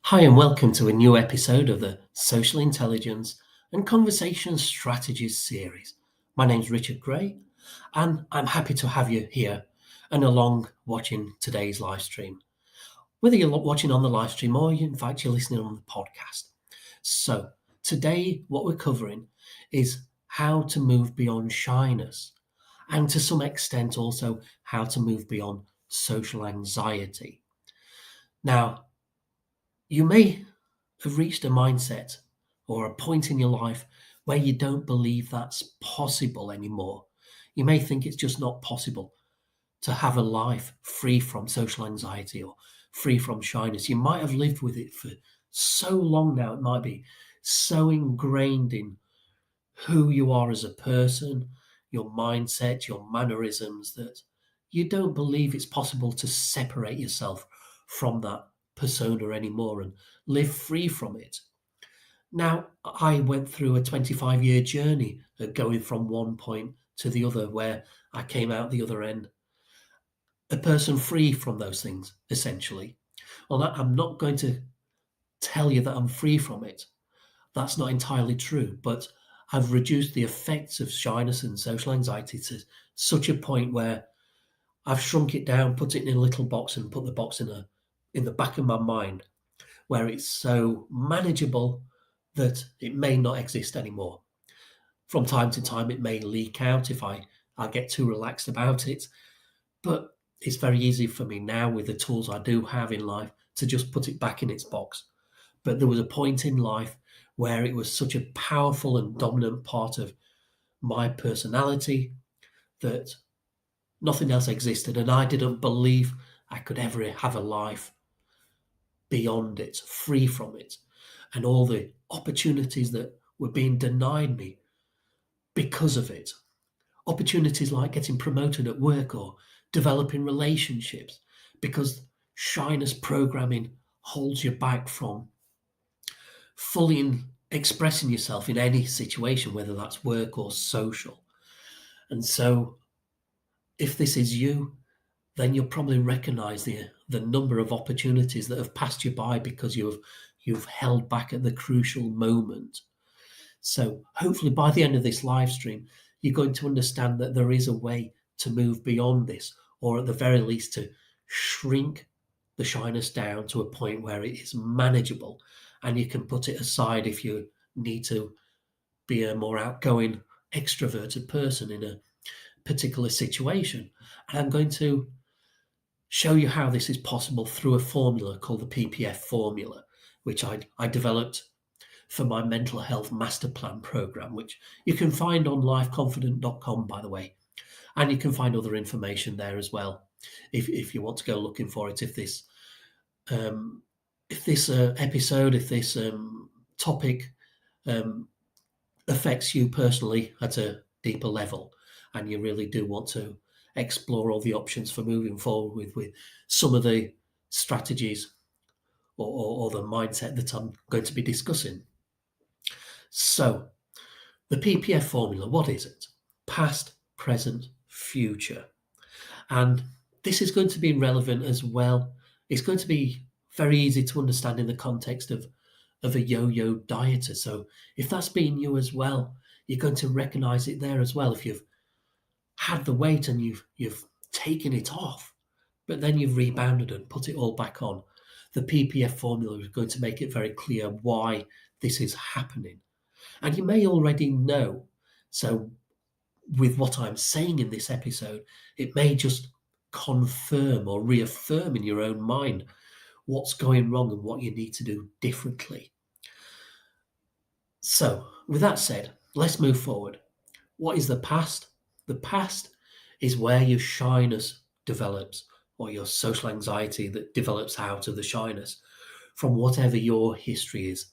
Hi, and welcome to a new episode of the Social Intelligence and Conversation Strategies series. My name's Richard Gray, and I'm happy to have you here and along watching today's live stream. Whether you're watching on the live stream or in fact you're listening on the podcast. So, today, what we're covering is how to move beyond shyness, and to some extent also how to move beyond social anxiety. Now, you may have reached a mindset or a point in your life where you don't believe that's possible anymore. You may think it's just not possible to have a life free from social anxiety or free from shyness. You might have lived with it for so long now, it might be so ingrained in who you are as a person, your mindset, your mannerisms, that you don't believe it's possible to separate yourself from that persona anymore and live free from it. Now, I went through a 25-year journey of going from one point to the other where I came out the other end a person free from those things, essentially. Well, I'm not going to tell you that I'm free from it. That's not entirely true, but I've reduced the effects of shyness and social anxiety to such a point where I've shrunk it down, put it in a little box, and put the box in the back of my mind, where it's so manageable that it may not exist anymore. From time to time, it may leak out if I get too relaxed about it, but it's very easy for me now with the tools I do have in life to just put it back in its box. But there was a point in life where it was such a powerful and dominant part of my personality that nothing else existed, and I didn't believe I could ever have a life beyond it, free from it, and all the opportunities that were being denied me because of it. Opportunities like getting promoted at work or developing relationships, because shyness programming holds you back from fully expressing yourself in any situation, whether that's work or social. And so, if this is you, then you'll probably recognize the number of opportunities that have passed you by because you've held back at the crucial moment. So hopefully by the end of this live stream, you're going to understand that there is a way to move beyond this, or at the very least to shrink the shyness down to a point where it is manageable and you can put it aside if you need to be a more outgoing, extroverted person in a particular situation. And I'm going to show you how this is possible through a formula called the PPF formula, which I developed for my mental health master plan program, which you can find on lifeconfident.com, by the way. And you can find other information there as well if you want to go looking for it. Um, if this episode, if this topic um, affects you personally at a deeper level, and you really do want to explore all the options for moving forward with some of the strategies or the mindset that I'm going to be discussing. So, the PPF formula, what is it? Past, present, future. And this is going to be relevant as well. It's going to be very easy to understand in the context of a yo-yo dieter. So if that's been you as well, you're going to recognize it there as well. If you've had the weight and you've taken it off, but then you've rebounded and put it all back on, the PPF formula is going to make it very clear why this is happening. And you may already know. So with what I'm saying in this episode, it may just confirm or reaffirm in your own mind what's going wrong and what you need to do differently. So, with that said, let's move forward. What is the past? The past is where your shyness develops, or your social anxiety that develops out of the shyness from whatever your history is,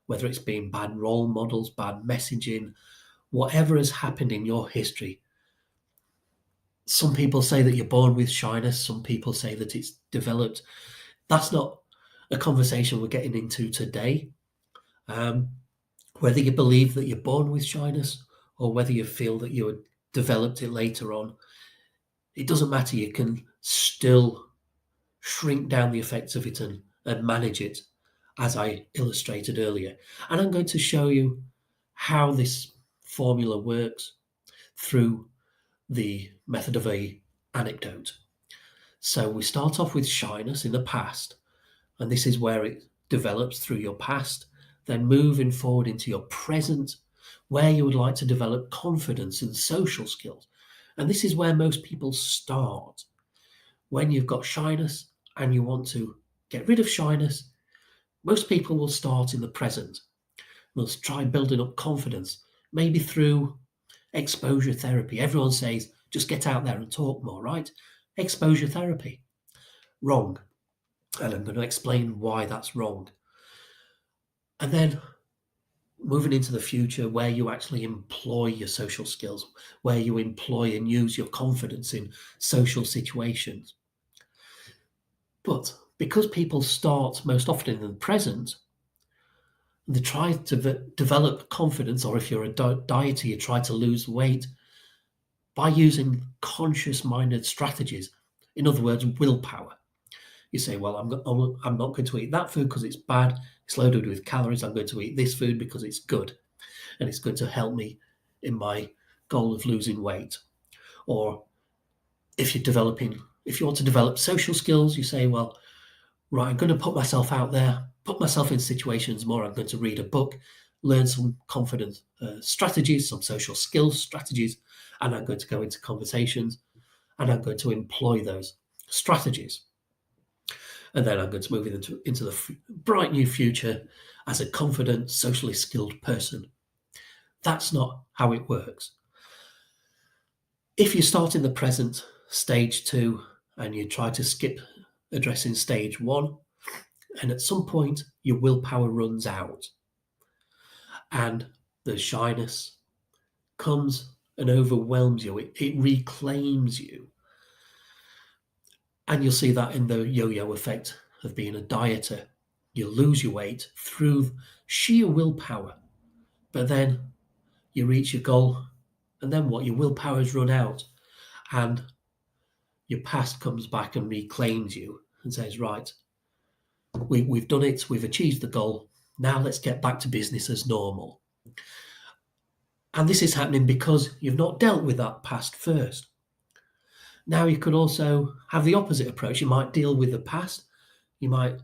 whether it's been bad role models, bad messaging, whatever has happened in your history. Some people say that you're born with shyness, some people say that it's developed. That's not a conversation we're getting into today. Whether you believe that you're born with shyness or whether you feel that you developed it later on, it doesn't matter. You can still shrink down the effects of it and manage it. as I illustrated earlier. And I'm going to show you how this formula works through the method of a anecdote. So we start off with shyness in the past, and this is where it develops through your past, then moving forward into your present, where you would like to develop confidence and social skills. And this is where most people start. When you've got shyness and you want to get rid of shyness, most people will start in the present. They'll try building up confidence, maybe through exposure therapy. Everyone says, just get out there and talk more, right? Exposure therapy. Wrong. And I'm going to explain why that's wrong. And then moving into the future, where you actually employ your social skills, where you employ and use your confidence in social situations. But because people start most often in the present, they try to develop confidence, or if you're a dieter, you try to lose weight by using conscious minded strategies. In other words, willpower. You say, well, I'm not going to eat that food because it's bad. It's loaded with calories. I'm going to eat this food because it's good. And it's going to help me in my goal of losing weight. Or if you want to develop social skills, you say, well, right, I'm going to put myself out there, put myself in situations more. I'm going to read a book, learn some confidence strategies, some social skills strategies, and I'm going to go into conversations and I'm going to employ those strategies. And then I'm going to move into the bright new future as a confident, socially skilled person. That's not how it works. If you start in the present, stage 2, and you try to skip addressing stage 1, and at some point your willpower runs out and the shyness comes and overwhelms you, it reclaims you. And you'll see that in the yo-yo effect of being a dieter. You lose your weight through sheer willpower, but then you reach your goal, and then what? Your willpower's run out, and your past comes back and reclaims you and says, right, we've done it, we've achieved the goal, now let's get back to business as normal. And this is happening because you've not dealt with that past first. Now you could also have the opposite approach. You might deal with the past, you might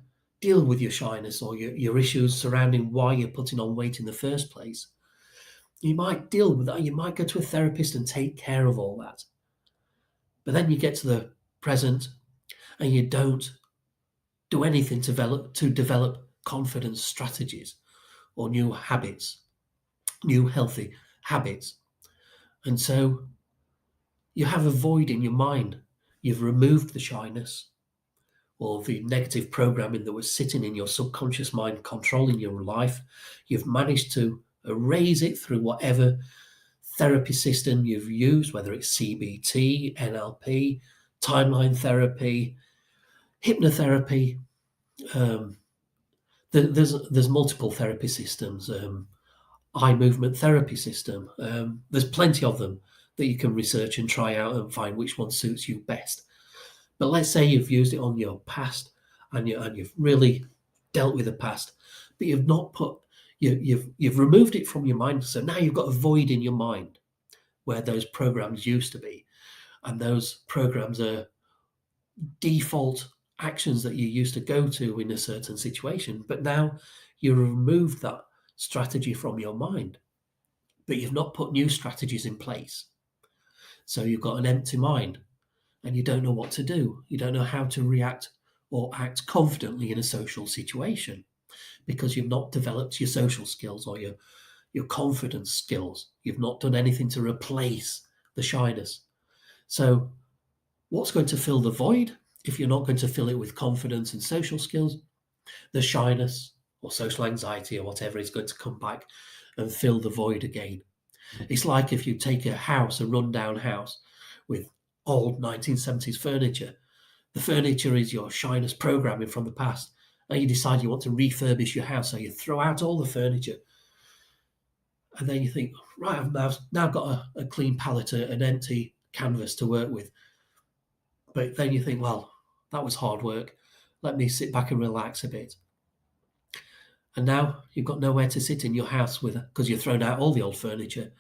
deal with your shyness or your issues surrounding why you're putting on weight in the first place. You might deal with that. You might go to a therapist and take care of all that. But then you get to the present and you don't do anything to develop confidence strategies or new habits, new healthy habits. And so you have a void in your mind. You've removed the shyness or the negative programming that was sitting in your subconscious mind controlling your life. You've managed to erase it through whatever therapy system you've used, whether it's CBT, NLP, timeline therapy, hypnotherapy. There's multiple therapy systems, eye movement therapy system. There's plenty of them that you can research and try out and find which one suits you best. But let's say you've used it on your past and you've really dealt with the past, but you've not you've removed it from your mind. So now you've got a void in your mind where those programs used to be, and those programs are default actions that you used to go to in a certain situation. But now you've removed that strategy from your mind, but you've not put new strategies in place. So you've got an empty mind and you don't know what to do. You don't know how to react or act confidently in a social situation because you've not developed your social skills or your confidence skills. You've not done anything to replace the shyness. So what's going to fill the void if you're not going to fill it with confidence and social skills? The shyness or social anxiety or whatever is going to come back and fill the void again. It's like if you take a rundown house with old 1970s furniture. The furniture is your shyness programming from the past, and you decide you want to refurbish your house, so you throw out all the furniture. And then you think, right, I've now got a clean palette, an empty canvas to work with. But then you think, well, that was hard work. Let me sit back and relax a bit. And now you've got nowhere to sit in your house with because you've thrown out all the old furniture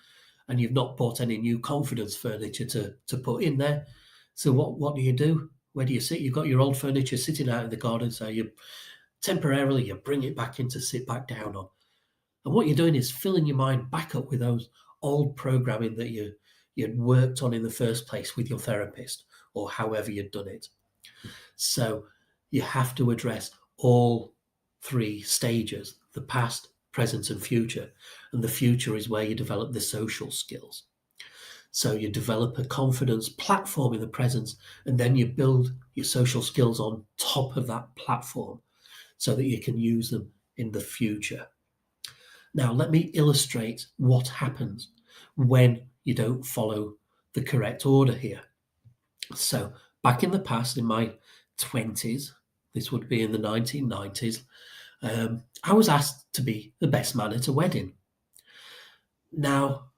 and you've not bought any new confidence furniture to put in there. So what do you do? Where do you sit? You've got your old furniture sitting out in the garden, so you temporarily you bring it back in to sit back down on. And what you're doing is filling your mind back up with those old programming that you'd worked on in the first place with your therapist or however you'd done it. So you have to address all three stages: the past, present, and future. And the future is where you develop the social skills. So you develop a confidence platform in the present, and then you build your social skills on top of that platform so that you can use them in the future. Now, let me illustrate what happens when you don't follow the correct order here. So, back in the past, in my 20s, this would be in the 1990s, I was asked to be the best man at a wedding. Now,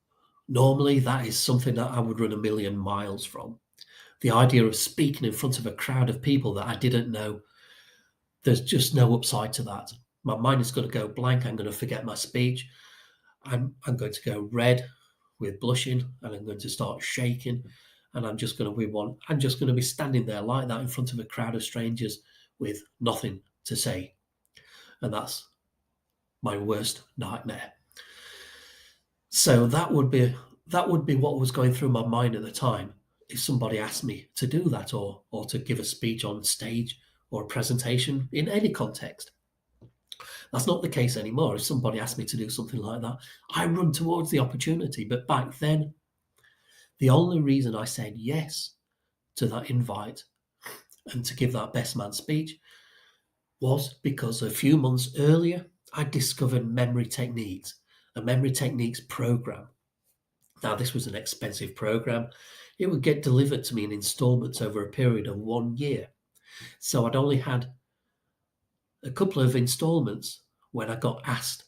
normally that is something that I would run a million miles from. The idea of speaking in front of a crowd of people that I didn't know, there's just no upside to that. My mind is going to go blank. I'm going to forget my speech. I'm going to go red with blushing and I'm going to start shaking and I'm just going to be standing there like that in front of a crowd of strangers with nothing to say. And that's my worst nightmare. So that would be what was going through my mind at the time if somebody asked me to do that or to give a speech on stage or a presentation in any context. That's not the case anymore. If somebody asked me to do something like that, I run towards the opportunity. But back then, the only reason I said yes to that invite and to give that best man speech was because a few months earlier, I discovered memory techniques, a memory techniques program. Now, this was an expensive program. It would get delivered to me in installments over a period of 1 year. So I'd only had a couple of installments when I got asked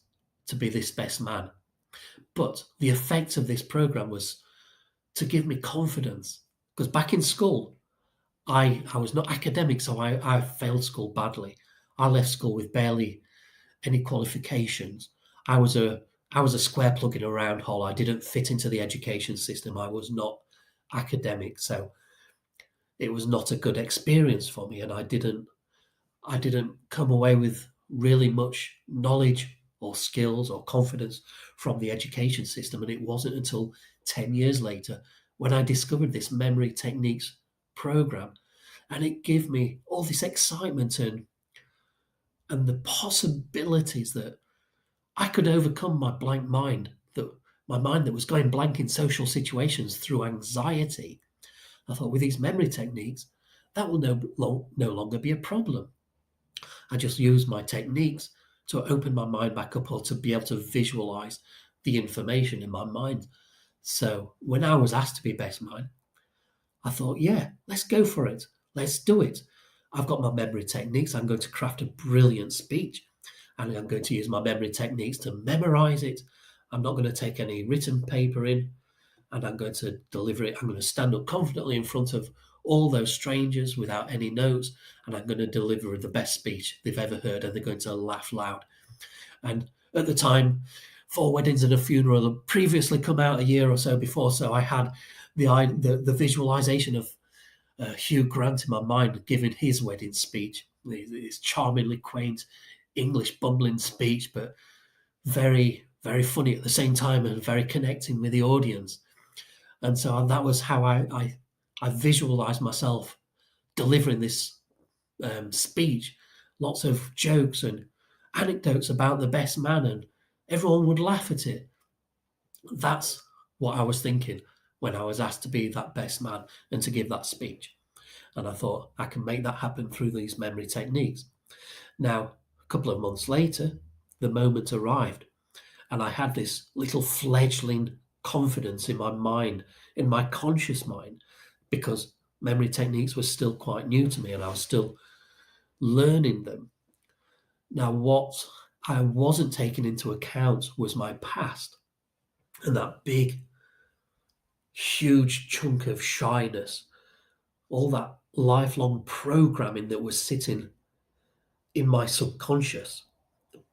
to be this best man. But the effect of this program was to give me confidence. Because back in school, I was not academic, so I failed school badly. I left school with barely any qualifications. I was a square plug in a round hole. I didn't fit into the education system. I was not academic, so it was not a good experience for me, and I didn't come away with really much knowledge or skills or confidence from the education system. And it wasn't until 10 years later when I discovered this memory techniques program, and it gave me all this excitement and the possibilities that I could overcome my blank mind, my mind that was going blank in social situations through anxiety. I thought with these memory techniques, that will no longer be a problem. I just use my techniques to open my mind back up or to be able to visualize the information in my mind. So when I was asked to be best man, I thought, yeah, let's go for it. Let's do it. I've got my memory techniques. I'm going to craft a brilliant speech and I'm going to use my memory techniques to memorize it. I'm not going to take any written paper in and I'm going to deliver it. I'm going to stand up confidently in front of all those strangers without any notes and I'm going to deliver the best speech they've ever heard and they're going to laugh loud. And at the time, 4 Weddings and a Funeral had previously come out a year or so before, so I had the visualization of Hugh Grant in my mind giving his wedding speech, his charmingly quaint English bumbling speech, but very, very funny at the same time and very connecting with the audience. And so that was how I visualized myself delivering this speech, lots of jokes and anecdotes about the best man, and everyone would laugh at it. That's what I was thinking when I was asked to be that best man and to give that speech. And I thought I can make that happen through these memory techniques. Now, a couple of months later, the moment arrived, and I had this little fledgling confidence in my mind, in my conscious mind, because memory techniques were still quite new to me and I was still learning them. Now, what I wasn't taking into account was my past and that big, huge chunk of shyness, all that lifelong programming that was sitting in my subconscious.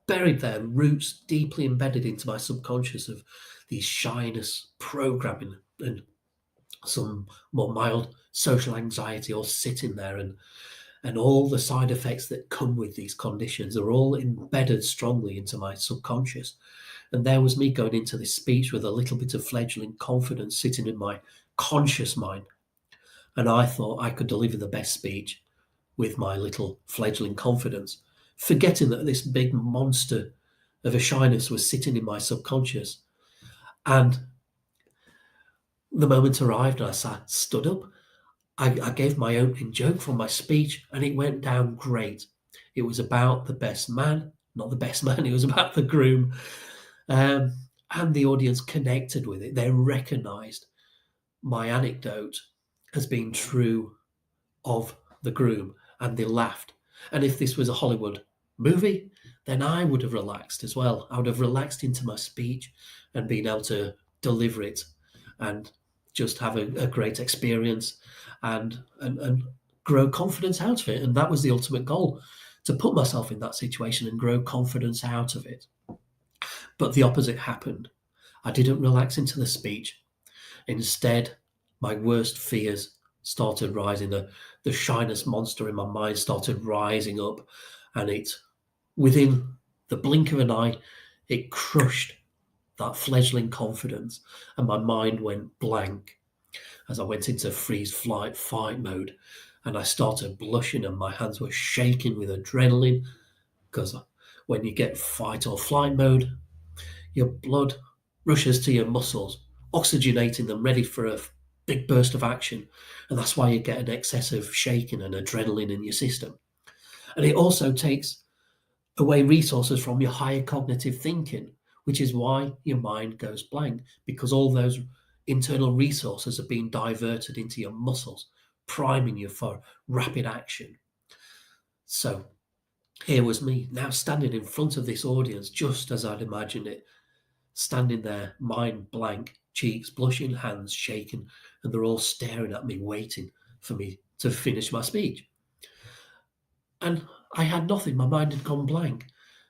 buried there, roots deeply embedded into my subconscious of these shyness programming and some more mild social anxiety all sitting there, and all the side effects that come with these conditions are all embedded strongly into my subconscious. And there was me going into this speech with a little bit of fledgling confidence sitting in my conscious mind. And I thought I could deliver the best speech with my little fledgling confidence, forgetting that this big monster of a shyness was sitting in my subconscious. And the moment arrived and stood up. I gave my opening joke from my speech and it went down great. It was about the best man, not the best man, it was about the groom. And the audience connected with it. They recognized my anecdote as being true of the groom and they laughed. And if this was a Hollywood movie, then I would have relaxed as well. I would have relaxed into my speech and been able to deliver it and just have a great experience and grow confidence out of it. And that was the ultimate goal, to put myself in that situation and grow confidence out of it. But the opposite happened. I didn't relax into the speech. Instead, my worst fears started rising. The shyness monster in my mind started rising up, and within the blink of an eye, it crushed that fledgling confidence, and my mind went blank as I went into freeze, flight, fight mode. And I started blushing, and my hands were shaking with adrenaline because when you get fight or flight mode, your blood rushes to your muscles, oxygenating them ready for a big burst of action. And that's why you get an excess of shaking and adrenaline in your system. And it also takes away resources from your higher cognitive thinking, which is why your mind goes blank, because all those internal resources are being diverted into your muscles, priming you for rapid action. So here was me now standing in front of this audience, just as I'd imagined it, standing there, mind blank, cheeks blushing, hands shaking, and they're all staring at me, waiting for me to finish my speech. And I had nothing, my mind had gone blank.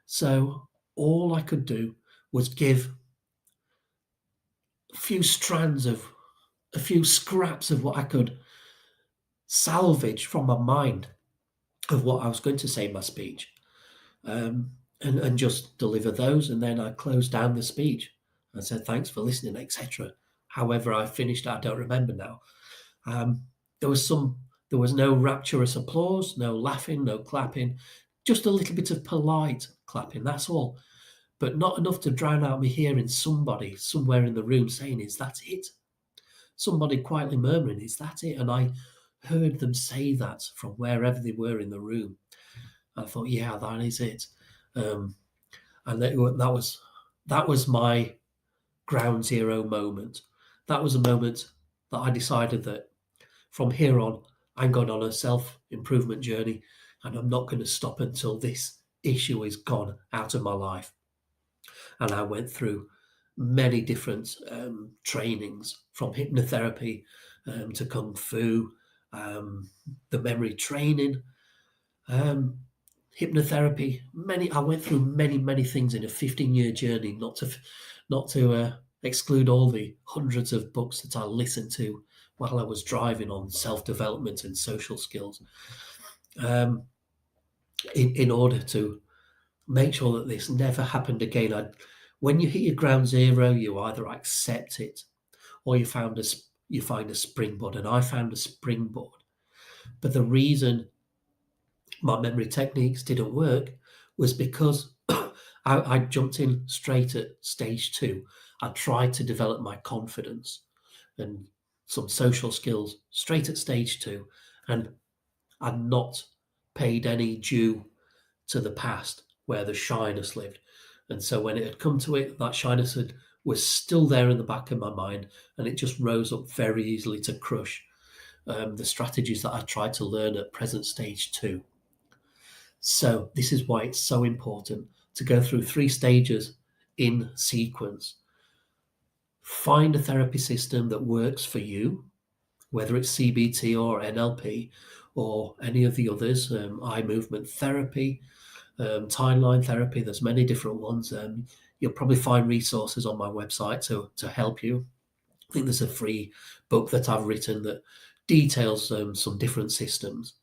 So all I could do was give a few scraps of what I could salvage from my mind of what I was going to say in my speech, and just deliver those. And then I closed down the speech and said, thanks for listening, etc. However I finished, I don't remember now. There was no rapturous applause, no laughing, no clapping, just a little bit of polite clapping, that's all. But not enough to drown out me hearing somebody somewhere in the room saying, is that it? Somebody quietly murmuring, is that it? And I heard them say that from wherever they were in the room. I thought, yeah, that is it. And that was my ground zero moment. That was a moment that I decided that from here on, I'm going on a self-improvement journey, and I'm not going to stop until this issue is gone out of my life. And I went through many different trainings, from hypnotherapy to kung fu, the memory training, hypnotherapy. I went through many things in a 15-year journey. Not to exclude all the hundreds of books that I listened to while I was driving on self-development and social skills, in order to make sure that this never happened again. When you hit your ground zero, you either accept it or you find a springboard, and I found a springboard. But the reason my memory techniques didn't work was because I jumped in straight at stage 2. I tried to develop my confidence and some social skills straight at stage 2, and I'd not paid any due to the past where the shyness lived. And so when it had come to it, that shyness was still there in the back of my mind, and it just rose up very easily to crush the strategies that I tried to learn at present stage 2. So this is why it's so important to go through 3 stages in sequence. Find a therapy system that works for you, whether it's CBT or NLP or any of the others, eye movement therapy, timeline therapy. There's many different ones. You'll probably find resources on my website to help you. I think there's a free book that I've written that details some different systems.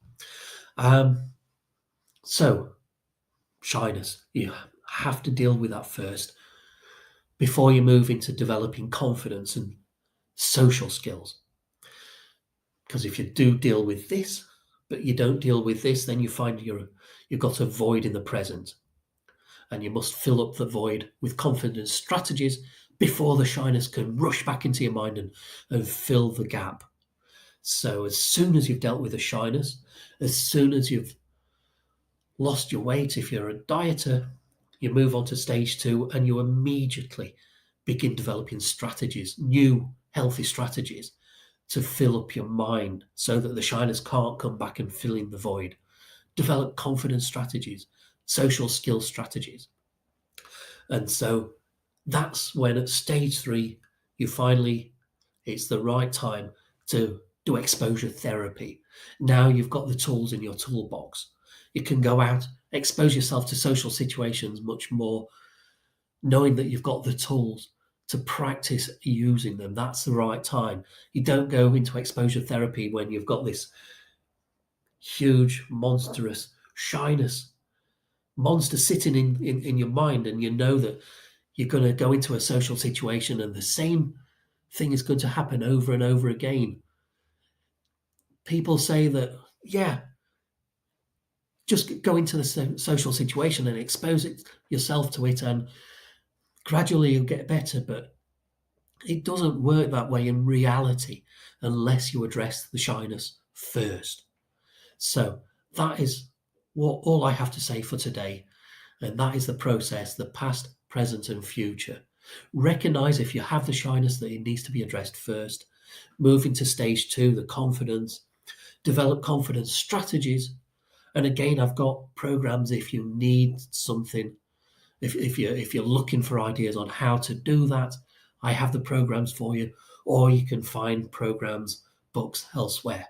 So, shyness, you have to deal with that first before you move into developing confidence and social skills. Because if you do deal with this, but you don't deal with this, then you find you've got a void in the present. And you must fill up the void with confidence strategies before the shyness can rush back into your mind and fill the gap. So as soon as you've dealt with the shyness, as soon as you've lost your weight, if you're a dieter, you move on to stage 2 and you immediately begin developing strategies, new healthy strategies to fill up your mind so that the shyness can't come back and fill in the void. Develop confidence strategies, social skill strategies. And so that's when at stage 3, it's the right time to do exposure therapy. Now you've got the tools in your toolbox. You can go out, expose yourself to social situations much more, knowing that you've got the tools to practice using them. That's the right time. You don't go into exposure therapy when you've got this huge, monstrous shyness monster sitting in your mind, and you know that you're going to go into a social situation and the same thing is going to happen over and over again. People say that, yeah, just go into the social situation and expose yourself to it, and gradually you'll get better. But it doesn't work that way in reality unless you address the shyness first. So that is all I have to say for today. And that is the process, the past, present, and future. Recognize if you have the shyness that it needs to be addressed first. Move into stage 2, the confidence. Develop confidence strategies. And again, I've got programs if you need something. If you're looking for ideas on how to do that, I have the programs for you, or you can find programs, books elsewhere.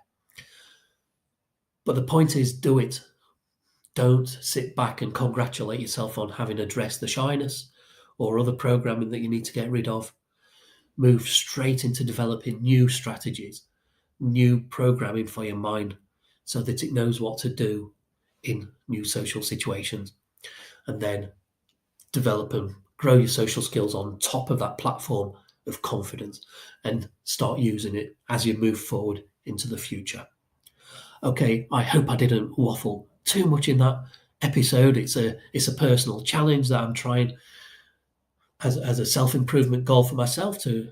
But the point is, do it. Don't sit back and congratulate yourself on having addressed the shyness or other programming that you need to get rid of. Move straight into developing new strategies, new programming for your mind so that it knows what to do in new social situations. And then develop and grow your social skills on top of that platform of confidence and start using it as you move forward into the future. Okay, I hope I didn't waffle too much in that episode. It's a personal challenge that I'm trying as a self-improvement goal for myself to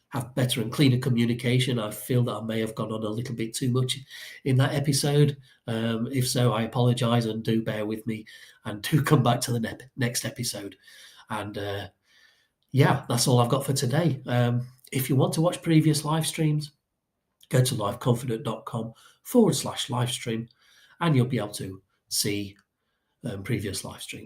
have better and cleaner communication. I feel that I may have gone on a little bit too much in that episode. If so, I apologize, and do bear with me, and do come back to the next episode. And yeah, that's all I've got for today. If you want to watch previous live streams, go to liveconfident.com/livestream, and you'll be able to see previous live streams.